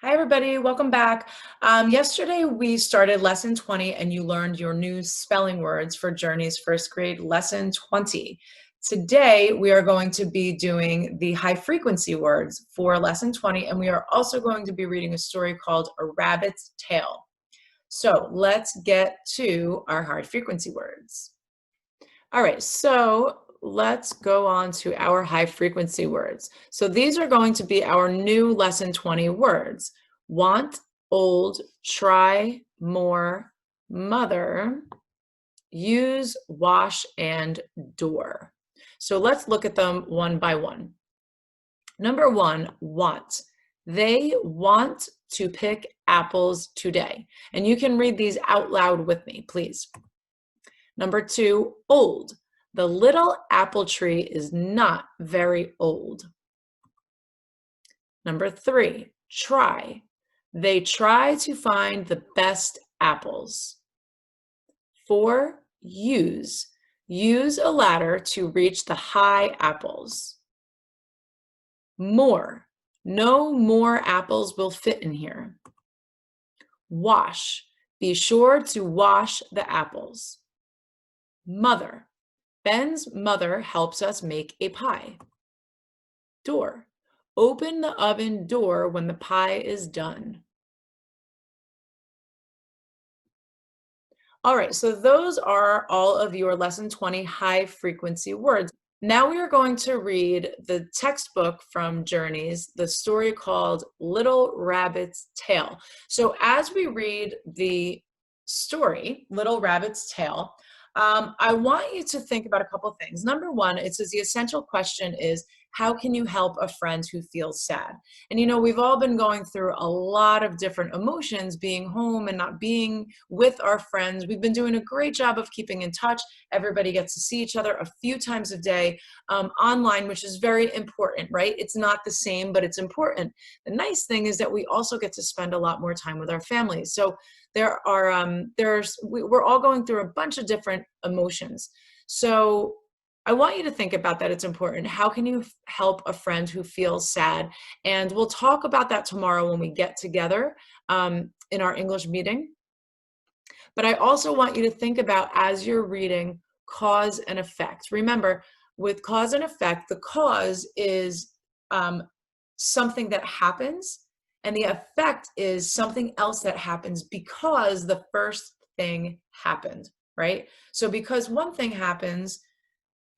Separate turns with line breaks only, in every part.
Hi, everybody. Welcome back. Yesterday, we started lesson 20 and you learned your new spelling words for Journey's first grade lesson 20. Today, we are going to be doing the high frequency words for lesson 20, and we are also going to be reading a story called A Rabbit's Tale. So let's get to our high frequency words. All right, so let's go on to our high frequency words. So these are going to be our new lesson 20 words. Want, old, try, more, mother, use, wash, and door. So let's look at them one by one. Number one, want. They want to pick apples today. And you can read these out loud with me, please. Number two, old. The little apple tree is not very old. Number three, try. They try to find the best apples. Four, use. Use a ladder to reach the high apples. More. No more apples will fit in here. Wash. Be sure to wash the apples. Mother. Ben's mother helps us make a pie. Door. Open the oven door when the pie is done. All right, so those are all of your lesson 20 high frequency words. Now we are going to read the textbook from Journeys, the story called Little Rabbit's Tale. So as we read the story, Little Rabbit's Tale, I want you to think about a couple of things. Number one, it says the essential question is, how can you help a friend who feels sad? And you know, we've all been going through a lot of different emotions, being home and not being with our friends. We've been doing a great job of keeping in touch. Everybody gets to see each other a few times a day online, which is very important, right? It's not the same, but it's important. The nice thing is that we also get to spend a lot more time with our families. So we're all going through a bunch of different emotions. So I want you to think about that. It's important. How can you help a friend who feels sad? And we'll talk about that tomorrow when we get together in our English meeting. But I also want you to think about, as you're reading, cause and effect. Remember, with cause and effect, the cause is something that happens, and the effect is something else that happens because the first thing happened, right? So because one thing happens,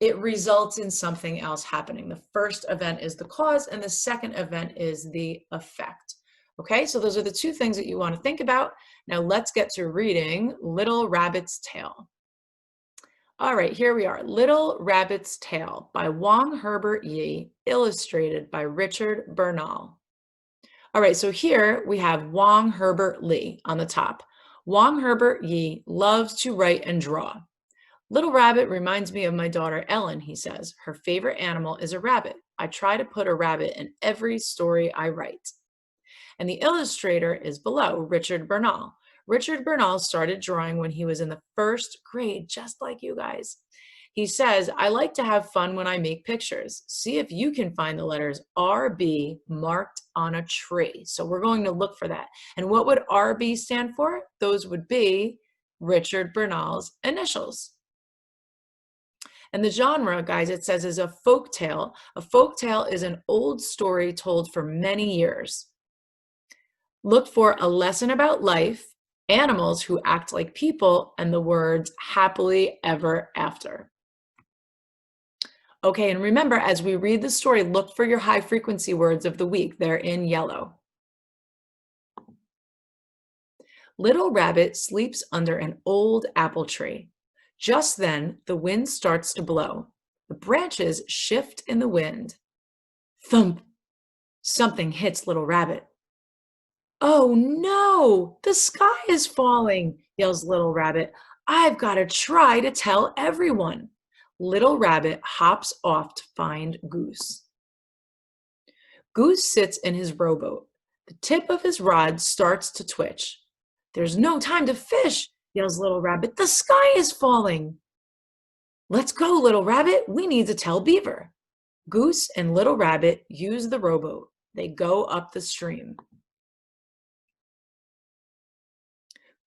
it results in something else happening. The first event is the cause, and the second event is the effect. Okay, so those are the two things that you want to think about. Now let's get to reading Little Rabbit's Tale. All right, here we are. Little Rabbit's Tale by Wong Herbert Yi, illustrated by Richard Bernal. All right, so here we have Wong Herbert Lee on the top. Wong Herbert Yi loves to write and draw. Little Rabbit reminds me of my daughter Ellen, he says. Her favorite animal is a rabbit. I try to put a rabbit in every story I write. And the illustrator is below, Richard Bernal. Richard Bernal started drawing when he was in the first grade, just like you guys. He says, I like to have fun when I make pictures. See if you can find the letters RB marked on a tree. So we're going to look for that. And what would RB stand for? Those would be Richard Bernal's initials. And the genre, guys, it says is a folk tale. A folk tale is an old story told for many years. Look for a lesson about life, animals who act like people, and the words happily ever after. Okay, and remember, as we read the story, look for your high frequency words of the week. They're in yellow. Little Rabbit sleeps under an old apple tree. Just then, the wind starts to blow. The branches shift in the wind. Thump! Something hits Little Rabbit. Oh no! The sky is falling, yells Little Rabbit. I've got to try to tell everyone. Little Rabbit hops off to find Goose. Goose sits in his rowboat. The tip of his rod starts to twitch. There's no time to fish, yells Little Rabbit. The sky is falling. Let's go, Little Rabbit. We need to tell Beaver. Goose and Little Rabbit use the rowboat. They go up the stream.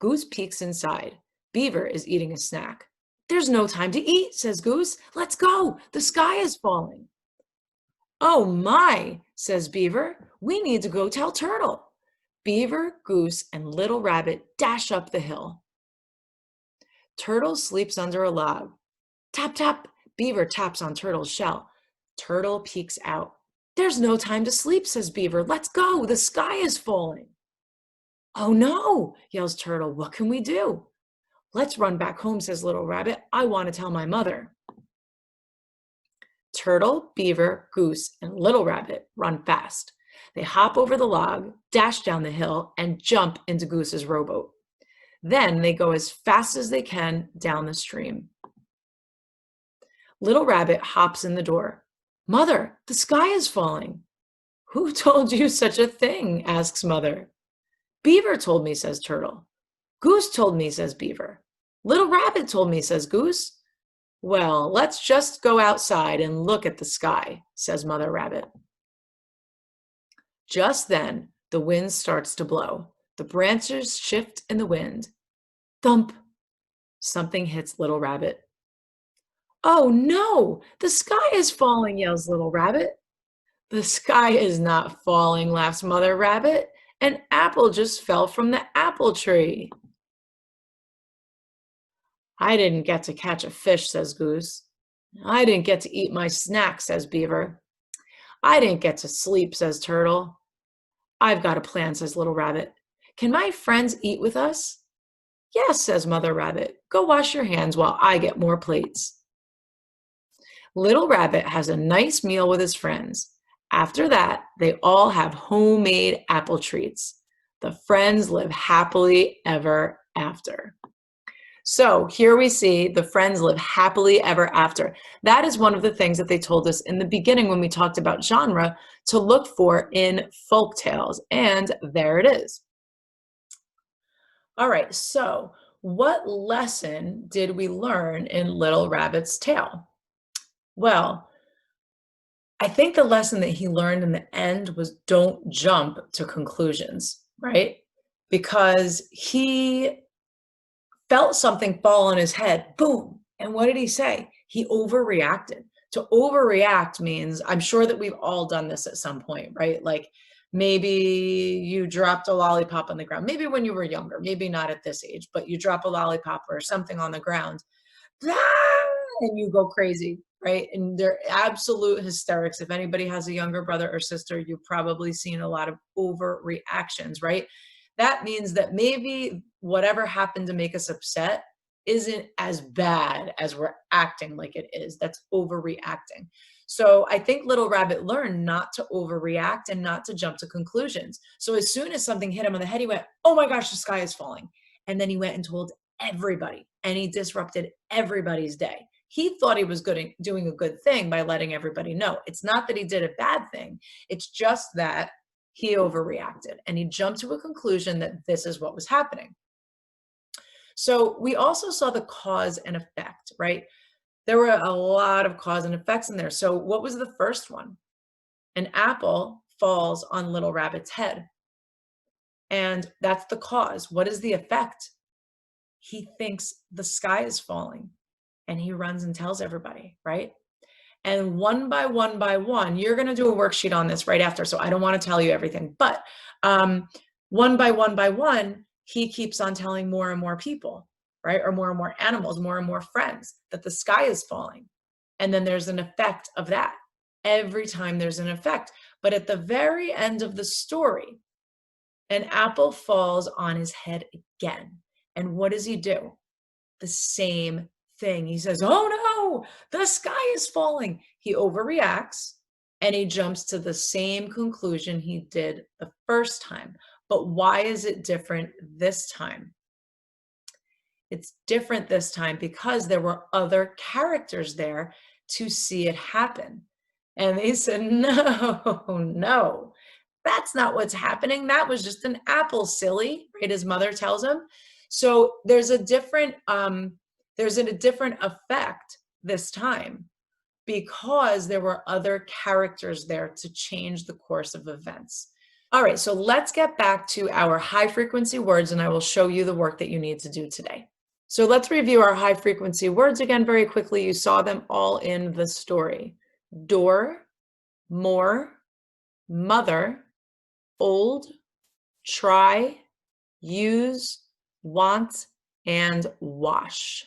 Goose peeks inside. Beaver is eating a snack. There's no time to eat, says Goose. Let's go. The sky is falling. Oh my, says Beaver. We need to go tell Turtle. Beaver, Goose, and Little Rabbit dash up the hill. Turtle sleeps under a log. Tap, tap. Beaver taps on Turtle's shell. Turtle peeks out. There's no time to sleep, says Beaver. Let's go. The sky is falling. Oh no, yells Turtle. What can we do? Let's run back home, says Little Rabbit. I want to tell my mother. Turtle, Beaver, Goose, and Little Rabbit run fast. They hop over the log, dash down the hill, and jump into Goose's rowboat. Then they go as fast as they can down the stream. Little Rabbit hops in the door. Mother, the sky is falling. Who told you such a thing? Asks Mother. Beaver told me, says Turtle. Goose told me, says Beaver. Little Rabbit told me, says Goose. Well, let's just go outside and look at the sky, says Mother Rabbit. Just then, the wind starts to blow. The branches shift in the wind. Thump! Something hits Little Rabbit. Oh no! The sky is falling, yells Little Rabbit. The sky is not falling, laughs Mother Rabbit. An apple just fell from the apple tree. I didn't get to catch a fish, says Goose. I didn't get to eat my snack, says Beaver. I didn't get to sleep, says Turtle. I've got a plan, says Little Rabbit. Can my friends eat with us? Yes, says Mother Rabbit. Go wash your hands while I get more plates. Little Rabbit has a nice meal with his friends. After that, they all have homemade apple treats. The friends live happily ever after. So here we see the friends live happily ever after. That is one of the things that they told us in the beginning when we talked about genre to look for in folk tales. And there it is. All right, so what lesson did we learn in Little Rabbit's tale? Well, I think the lesson that he learned in the end was don't jump to conclusions, right? Because he felt something fall on his head, boom. And what did he say? He overreacted. To overreact means, I'm sure that we've all done this at some point, right? Like maybe you dropped a lollipop on the ground, maybe when you were younger, maybe not at this age, but you drop a lollipop or something on the ground, and you go crazy, right? And they're absolute hysterics. If anybody has a younger brother or sister, you've probably seen a lot of overreactions, right? That means that maybe whatever happened to make us upset isn't as bad as we're acting like it is. That's overreacting. So I think Little Rabbit learned not to overreact and not to jump to conclusions. So as soon as something hit him on the head, he went, oh my gosh, the sky is falling. And then he went and told everybody, and he disrupted everybody's day. He thought he was doing a good thing by letting everybody know. It's not that he did a bad thing. It's just that he overreacted and he jumped to a conclusion that this is what was happening. So we also saw the cause and effect, right? There were a lot of cause and effects in there. So what was the first one? An apple falls on Little Rabbit's head. And that's the cause. What is the effect? He thinks the sky is falling and he runs and tells everybody, right? And one by one, you're going to do a worksheet on this right after, so I don't want to tell you everything, but one by one, he keeps on telling more and more people, right? Or more and more animals, more and more friends that the sky is falling. And then there's an effect of that. Every time there's an effect. But at the very end of the story, an apple falls on his head again. And what does he do? The same thing. He says, oh no, the sky is falling. He overreacts and he jumps to the same conclusion he did the first time. But why is it different this time? It's different this time because there were other characters there to see it happen. And they said, no, that's not what's happening. That was just an apple, silly, right? His mother tells him. So there's a different effect this time because there were other characters there to change the course of events. All right, so let's get back to our high frequency words and I will show you the work that you need to do today. So let's review our high frequency words again very quickly. You saw them all in the story. Door, more, mother, old, try, use, want, and wash.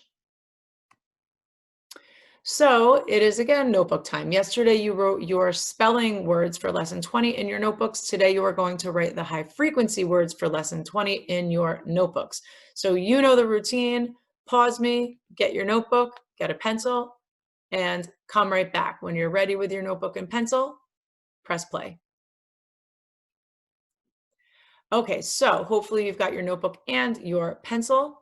So it is again notebook time. Yesterday you wrote your spelling words for lesson 20 in your notebooks. Today you are going to write the high frequency words for lesson 20 in your notebooks. So you know the routine. Pause me, get your notebook, get a pencil, and come right back. When you're ready with your notebook and pencil, press play. Okay, so hopefully you've got your notebook and your pencil.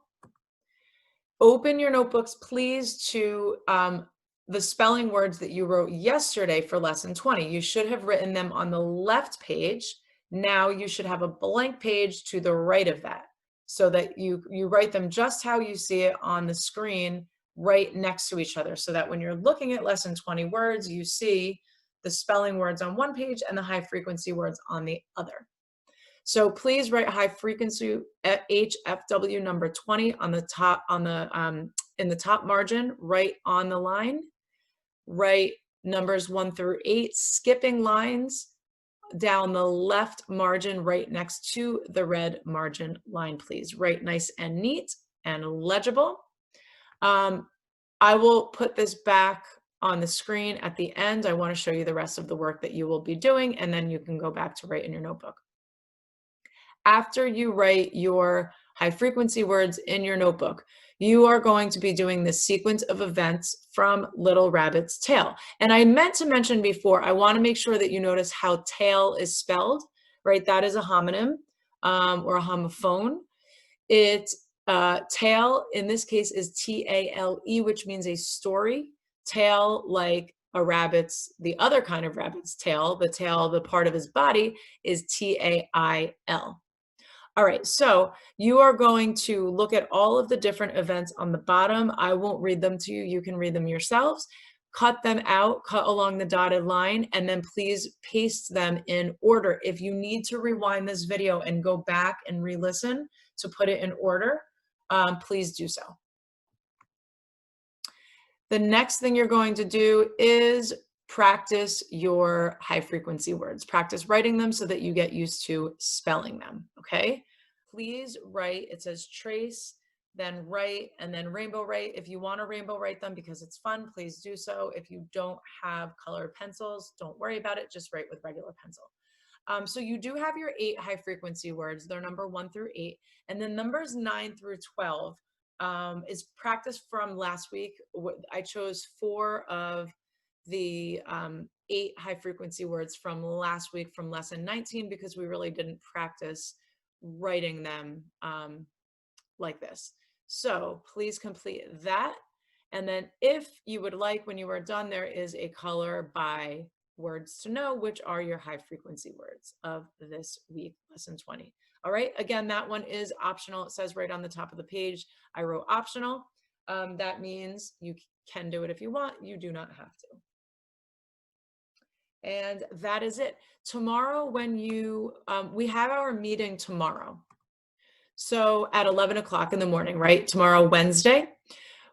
Open your notebooks, please, to the spelling words that you wrote yesterday for lesson 20. You should have written them on the left page. Now you should have a blank page to the right of that so that you write them just how you see it on the screen right next to each other so that when you're looking at lesson 20 words, you see the spelling words on one page and the high frequency words on the other. So please write high frequency at HFW number 20 on the top, in the top margin, right on the line. Write numbers 1 through 8, skipping lines down the left margin right next to the red margin line, please. Write nice and neat and legible. I will put this back on the screen at the end. I want to show you the rest of the work that you will be doing, and then you can go back to write in your notebook. After you write your high frequency words in your notebook, you are going to be doing the sequence of events from Little Rabbit's Tale. And I meant to mention before, I want to make sure that you notice how tail is spelled, right? That is a homonym or a homophone. Tale in this case is T-A-L-E, which means a story. Tail, like a rabbit's, the other kind of rabbit's tail, the part of his body is T-A-I-L. All right, so you are going to look at all of the different events on the bottom. I won't read them to you. You can read them yourselves. Cut them out, cut along the dotted line, and then please paste them in order. If you need to rewind this video and go back and re-listen to put it in order, please do so. The next thing you're going to do is practice your high frequency words. Practice writing them so that you get used to spelling them, okay? Please write, it says trace, then write, and then rainbow write. If you want to rainbow write them because it's fun, please do so. If you don't have colored pencils, don't worry about it, just write with regular pencil. So you do have your 8 high frequency words. They're number 1 through 8. And then numbers 9 through 12 is practice from last week. I chose 4 of the 8 high frequency words from last week from lesson 19 because we really didn't practice writing them like this. So please complete that. And then if you would like, when you are done, there is a color by words to know, which are your high frequency words of this week, lesson 20. All right, again, that one is optional. It says right on the top of the page, I wrote optional. That means you can do it if you want, you do not have to. And that is it. Tomorrow, when we have our meeting tomorrow. So at 11 o'clock in the morning, right? Tomorrow, Wednesday.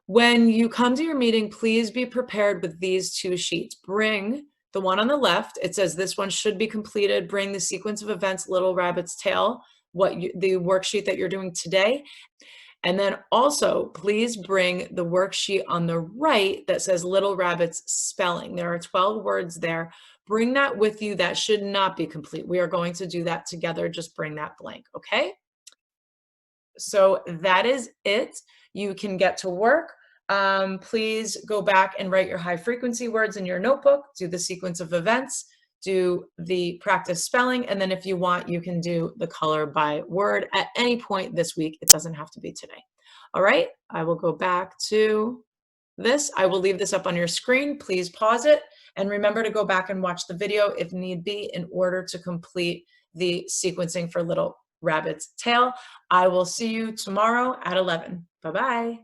When you come to your meeting, please be prepared with these 2 sheets. Bring the one on the left. It says this one should be completed. Bring the sequence of events, Little Rabbit's Tale, the worksheet that you're doing today. And then also, please bring the worksheet on the right that says Little Rabbit's Spelling. There are 12 words there. Bring that with you. That should not be complete. We are going to do that together. Just bring that blank, okay? So that is it. You can get to work. Please go back and write your high frequency words in your notebook, do the sequence of events, do the practice spelling, and then if you want, you can do the color by word at any point this week. It doesn't have to be today. All right, I will go back to this. I will leave this up on your screen. Please pause it and remember to go back and watch the video if need be in order to complete the sequencing for Little Rabbit's Tale. I will see you tomorrow at 11. Bye-bye.